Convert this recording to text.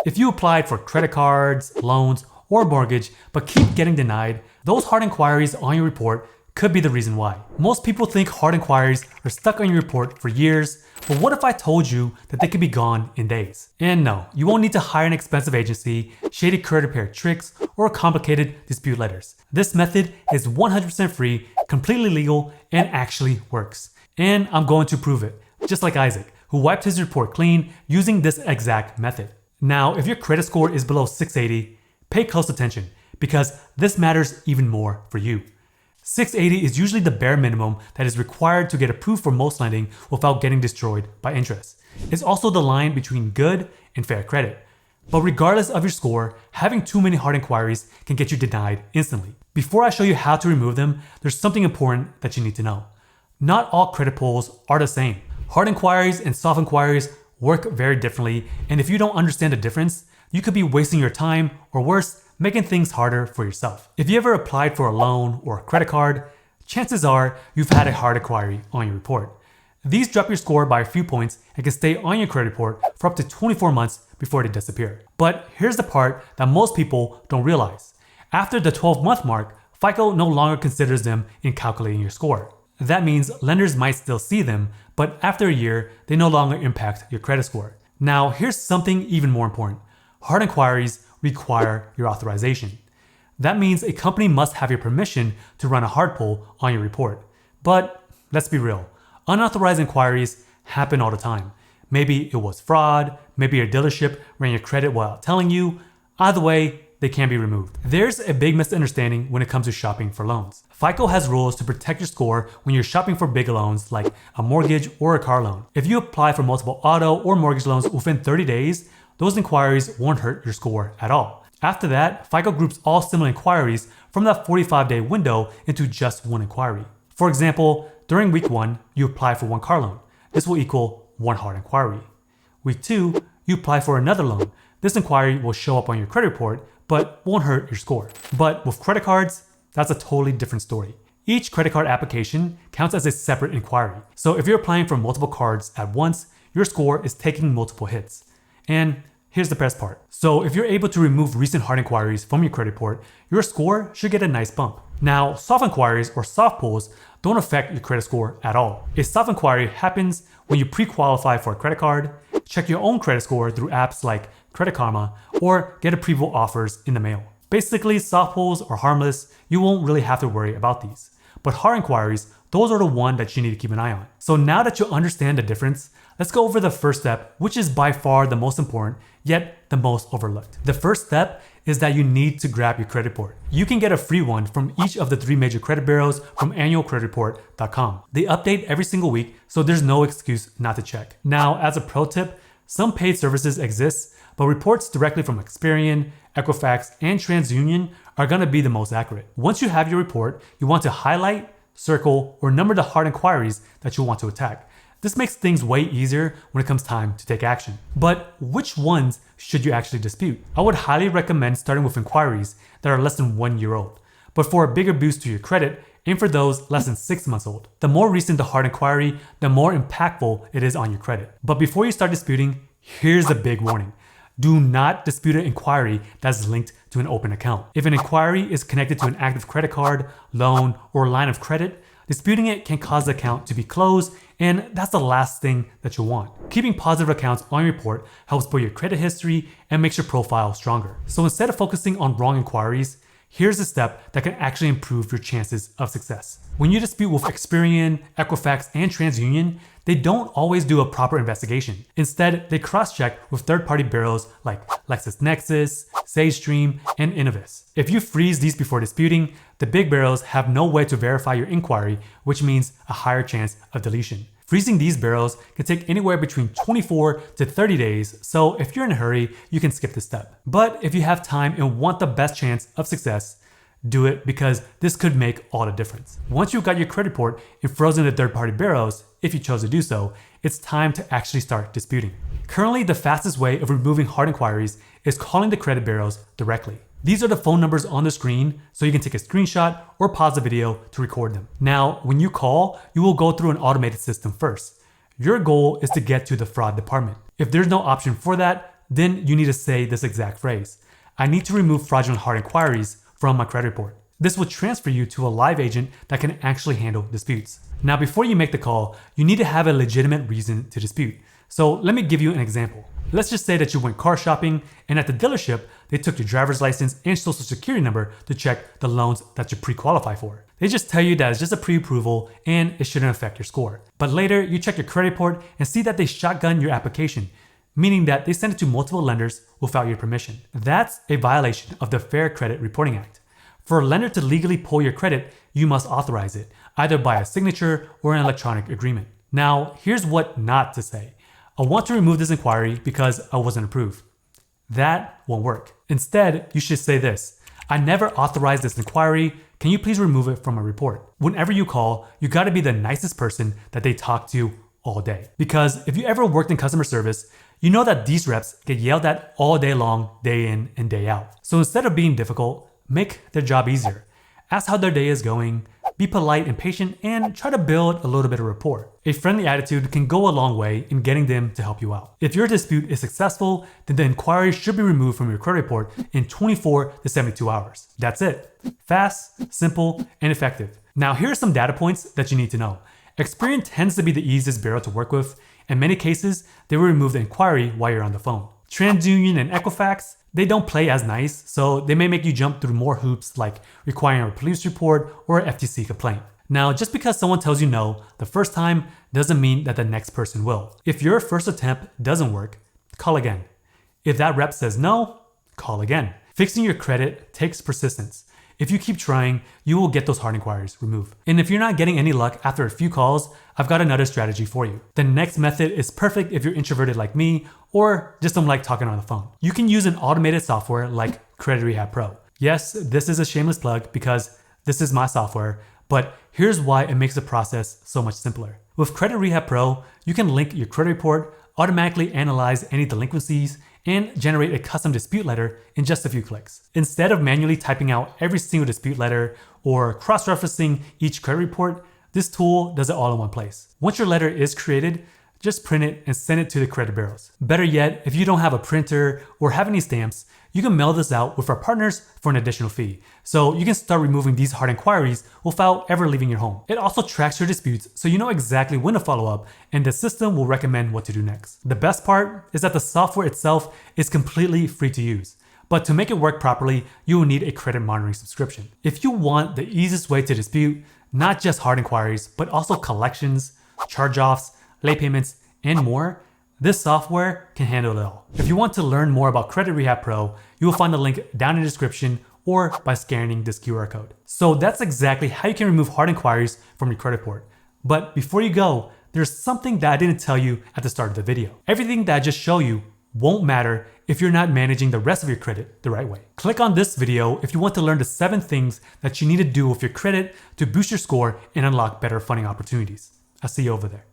If you applied for credit cards, loans, or mortgage but keep getting denied, those hard inquiries on your report could be the reason why. Most people think hard inquiries are stuck on your report for years, but what if I told you that they could be gone in days? And no, you won't need to hire an expensive agency, shady credit repair tricks, or complicated dispute letters. This method is 100% free, completely legal, and actually works. And I'm going to prove it, just like Isaac, who wiped his report clean using this exact method. Now, if your credit score is below 680, pay close attention because this matters even more for you. 680 is usually the bare minimum that is required to get approved for most lending without getting destroyed by interest. It's also the line between good and fair credit. But regardless of your score, having too many hard inquiries can get you denied instantly. Before I show you how to remove them, there's something important that you need to know. Not all credit pulls are the same. Hard inquiries and soft inquiries work very differently, and if you don't understand the difference, you could be wasting your time, or worse, making things harder for yourself. If you ever applied for a loan or a credit card, chances are you've had a hard inquiry on your report. These drop your score by a few points and can stay on your credit report for up to 24 months before they disappear. But here's the part that most people don't realize. After the 12-month mark, FICO no longer considers them in calculating your score. That means lenders might still see them, but after a year, they no longer impact your credit score. Now, here's something even more important. Hard inquiries require your authorization. That means a company must have your permission to run a hard pull on your report. But let's be real, unauthorized inquiries happen all the time. Maybe it was fraud, maybe your dealership ran your credit without telling you. Either way, they can be removed. There's a big misunderstanding when it comes to shopping for loans. FICO has rules to protect your score when you're shopping for big loans like a mortgage or a car loan. If you apply for multiple auto or mortgage loans within 30 days, those inquiries won't hurt your score at all. After that, FICO groups all similar inquiries from that 45-day window into just one inquiry. For example, during week 1, you apply for one car loan. This will equal one hard inquiry. Week 2, you apply for another loan. This inquiry will show up on your credit report, but won't hurt your score. But with credit cards, that's a totally different story. Each credit card application counts as a separate inquiry. So if you're applying for multiple cards at once, your score is taking multiple hits. And here's the best part. So if you're able to remove recent hard inquiries from your credit report, your score should get a nice bump. Now, soft inquiries or soft pulls don't affect your credit score at all. A soft inquiry happens when you pre-qualify for a credit card, check your own credit score through apps like Credit Karma, or get approval offers in the mail. Basically, soft pulls are harmless. You won't really have to worry about these. But hard inquiries, those are the one that you need to keep an eye on. So now that you understand the difference, let's go over the first step, which is by far the most important, yet the most overlooked. The first step is that you need to grab your credit report. You can get a free one from each of the 3 major credit bureaus from annualcreditreport.com. They update every single week, so there's no excuse not to check. Now, as a pro tip, some paid services exist, but reports directly from Experian, Equifax, and TransUnion are going to be the most accurate. Once you have your report, you want to highlight, circle, or number the hard inquiries that you want to attack. This makes things way easier when it comes time to take action. But which ones should you actually dispute? I would highly recommend starting with inquiries that are less than 1 year old. But for a bigger boost to your credit, aim for those less than 6 months old. The more recent the hard inquiry, the more impactful it is on your credit. But before you start disputing, here's a big warning. Do not dispute an inquiry that's linked to an open account. If an inquiry is connected to an active credit card, loan, or line of credit, disputing it can cause the account to be closed, and that's the last thing that you want. Keeping positive accounts on your report helps build your credit history and makes your profile stronger. So instead of focusing on wrong inquiries, here's a step that can actually improve your chances of success. When you dispute with Experian, Equifax, and TransUnion, they don't always do a proper investigation. Instead, they cross-check with third-party bureaus like LexisNexis, SageStream, and Innovis. If you freeze these before disputing, the big bureaus have no way to verify your inquiry, which means a higher chance of deletion. Freezing these bureaus can take anywhere between 24 to 30 days, so if you're in a hurry, you can skip this step. But if you have time and want the best chance of success, do it because this could make all the difference. Once you've got your credit report and frozen the third-party bureaus, if you chose to do so, it's time to actually start disputing. Currently, the fastest way of removing hard inquiries is calling the credit bureaus directly. These are the phone numbers on the screen, so you can take a screenshot or pause the video to record them. Now, when you call, you will go through an automated system first. Your goal is to get to the fraud department. If there's no option for that, then you need to say this exact phrase. I need to remove fraudulent hard inquiries from my credit report. This will transfer you to a live agent that can actually handle disputes. Now, before you make the call, you need to have a legitimate reason to dispute. So let me give you an example. Let's just say that you went car shopping and at the dealership, they took your driver's license and social security number to check the loans that you pre-qualify for. They just tell you that it's just a pre-approval and it shouldn't affect your score. But later, you check your credit report and see that they shotgun your application, meaning that they send it to multiple lenders without your permission. That's a violation of the Fair Credit Reporting Act. For a lender to legally pull your credit, you must authorize it, either by a signature or an electronic agreement. Now, here's what not to say. I want to remove this inquiry because I wasn't approved. That won't work. Instead, you should say this: I never authorized this inquiry. Can you please remove it from my report? Whenever you call, you gotta be the nicest person that they talk to all day. Because if you ever worked in customer service, you know that these reps get yelled at all day long, day in and day out. So instead of being difficult, make their job easier. Ask how their day is going, be polite and patient, and try to build a little bit of rapport. A friendly attitude can go a long way in getting them to help you out. If your dispute is successful, then the inquiry should be removed from your credit report in 24 to 72 hours. That's it. Fast, simple, and effective. Now here are some data points that you need to know. Experian tends to be the easiest bureau to work with. In many cases, they will remove the inquiry while you're on the phone. TransUnion and Equifax, they don't play as nice, so they may make you jump through more hoops like requiring a police report or an FTC complaint. Now, just because someone tells you no the first time doesn't mean that the next person will. If your first attempt doesn't work, call again. If that rep says no, call again. Fixing your credit takes persistence. If you keep trying, you will get those hard inquiries removed. And if you're not getting any luck after a few calls, I've got another strategy for you. The next method is perfect if you're introverted like me or just don't like talking on the phone. You can use an automated software like Credit Rehab Pro. Yes, this is a shameless plug because this is my software, but here's why it makes the process so much simpler. With Credit Rehab Pro, you can link your credit report, automatically analyze any delinquencies, and generate a custom dispute letter in just a few clicks. Instead of manually typing out every single dispute letter or cross-referencing each credit report, this tool does it all in one place. Once your letter is created, just print it and send it to the credit bureaus. Better yet, if you don't have a printer or have any stamps, you can mail this out with our partners for an additional fee. So you can start removing these hard inquiries without ever leaving your home. It also tracks your disputes so you know exactly when to follow up, and the system will recommend what to do next. The best part is that the software itself is completely free to use. But to make it work properly, you will need a credit monitoring subscription. If you want the easiest way to dispute, not just hard inquiries, but also collections, charge-offs, late payments, and more, this software can handle it all. If you want to learn more about Credit Rehab Pro, you will find the link down in the description or by scanning this QR code. So that's exactly how you can remove hard inquiries from your credit report. But before you go, there's something that I didn't tell you at the start of the video. Everything that I just showed you won't matter if you're not managing the rest of your credit the right way. Click on this video if you want to learn the 7 things that you need to do with your credit to boost your score and unlock better funding opportunities. I'll see you over there.